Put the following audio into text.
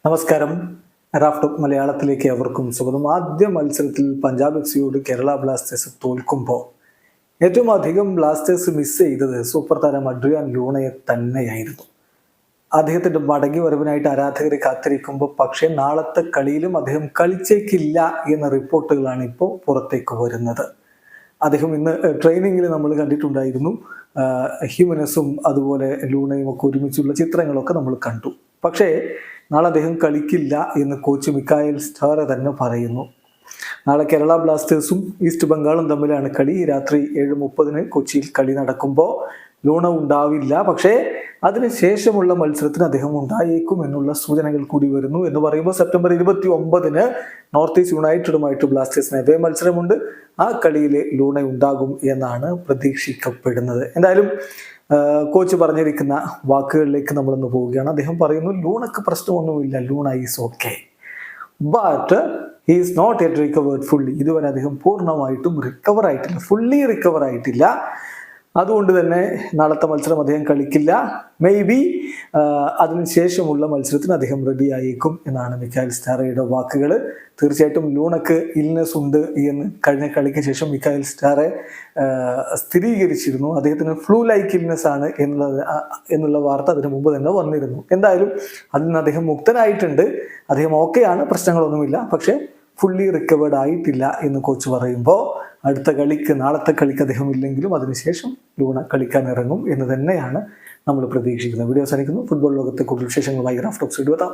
നമസ്കാരം. റാഫ്റ്റോക്ക് മലയാളത്തിലേക്ക് അവർക്കും സ്വാഗതം. ആദ്യ മത്സരത്തിൽ പഞ്ചാബ് എഫ്സിയോട് കേരള ബ്ലാസ്റ്റേഴ്സ് തോൽക്കുമ്പോൾ ഏറ്റവും അധികം ബ്ലാസ്റ്റേഴ്സ് മിസ് ചെയ്തത് സൂപ്പർ താരം അഡ്രിയാൻ ലൂണയെ തന്നെയായിരുന്നു. അദ്ദേഹത്തിന്റെ മടങ്ങി വരവിനായിട്ട് ആരാധകർ കാത്തിരിക്കുമ്പോൾ പക്ഷേ നാളത്തെ കളിയിലും അദ്ദേഹം കളിച്ചേക്കില്ല എന്ന റിപ്പോർട്ടുകളാണ് ഇപ്പോൾ പുറത്തേക്ക് വരുന്നത്. അദ്ദേഹം ഇന്ന് ട്രെയിനിങ്ങിൽ നമ്മൾ കണ്ടിട്ടുണ്ടായിരുന്നു. ഹ്യൂമനസും അതുപോലെ ലൂണയും ഒക്കെ ഒരുമിച്ചുള്ള ചിത്രങ്ങളൊക്കെ നമ്മൾ കണ്ടു. പക്ഷേ നാളെ അദ്ദേഹം കളിക്കില്ല എന്ന് കോച്ച് മിക്കായൽ സ്റ്റാറെ തന്നെ പറയുന്നു. നാളെ കേരള ബ്ലാസ്റ്റേഴ്സും ഈസ്റ്റ് ബംഗാളും തമ്മിലാണ് കളി. രാത്രി 7:30 കൊച്ചിയിൽ കളി നടക്കുമ്പോൾ ലൂണ ഉണ്ടാവില്ല. പക്ഷേ അതിനുശേഷമുള്ള മത്സരത്തിന് അദ്ദേഹം ഉണ്ടായേക്കും എന്നുള്ള സൂചനകൾ കൂടി വരുന്നു. എന്ന് പറയുമ്പോൾ സെപ്റ്റംബർ 29 നോർത്ത് ഈസ്റ്റ് യുണൈറ്റഡുമായിട്ട് ബ്ലാസ്റ്റേഴ്സിന് അതേ മത്സരമുണ്ട്. ആ കളിയിൽ ലൂണ ഉണ്ടാകും എന്നാണ് പ്രതീക്ഷിക്കപ്പെടുന്നത്. എന്തായാലും കോച്ച് പറഞ്ഞിരിക്കുന്ന വാക്കുകളിലേക്ക് നമ്മളൊന്ന് പോവുകയാണ്. അദ്ദേഹം പറയുന്നു, ലൂണക്ക് പ്രശ്നമൊന്നുമില്ല, Luna is okay, but he is not yet recovered fully. ഇതുവരെ അദ്ദേഹം പൂർണ്ണമായിട്ടും ഫുള്ളി റിക്കവർ ആയിട്ടില്ല. അതുകൊണ്ട് തന്നെ നാളത്തെ മത്സരം അദ്ദേഹം കളിക്കില്ല. മേ ബി അതിനുശേഷമുള്ള മത്സരത്തിന് അദ്ദേഹം റെഡി ആയേക്കും എന്നാണ് മിക്കായൽ സ്റ്റാറയുടെ വാക്കുകൾ. തീർച്ചയായിട്ടും ലൂണക്ക് ഇൽനെസ് ഉണ്ട് എന്ന് കഴിഞ്ഞ കളിക്ക് ശേഷം മിക്കായൽ സ്റ്റാറെ സ്ഥിരീകരിച്ചിരുന്നു. അദ്ദേഹത്തിന് ഫ്ലൂ ലൈക്ക് ഇൽനെസ് ആണ് എന്നുള്ള വാർത്ത അതിന് മുമ്പ് തന്നെ വന്നിരുന്നു. എന്തായാലും അതിൽ നിന്ന് അദ്ദേഹം മുക്തനായിട്ടുണ്ട്. അദ്ദേഹം ഓക്കെയാണ്, പ്രശ്നങ്ങളൊന്നുമില്ല. പക്ഷേ ഫുള്ളി റിക്കവേർഡ് ആയിട്ടില്ല എന്ന് കോച്ച് പറയുമ്പോൾ നാളത്തെ കളിക്ക് അദ്ദേഹം ഇല്ലെങ്കിലും അതിനുശേഷം ലൂണ കളിക്കാൻ ഇറങ്ങും എന്ന് തന്നെയാണ് നമ്മൾ പ്രതീക്ഷിക്കുന്നത്. വീഡിയോ അവസാനിക്കുന്നു. ഫുട്ബോൾ ലോകത്തെ കൂടുതൽ വിശേഷങ്ങളുമായി റാഫ്റ്റോക്സ് എത്താം.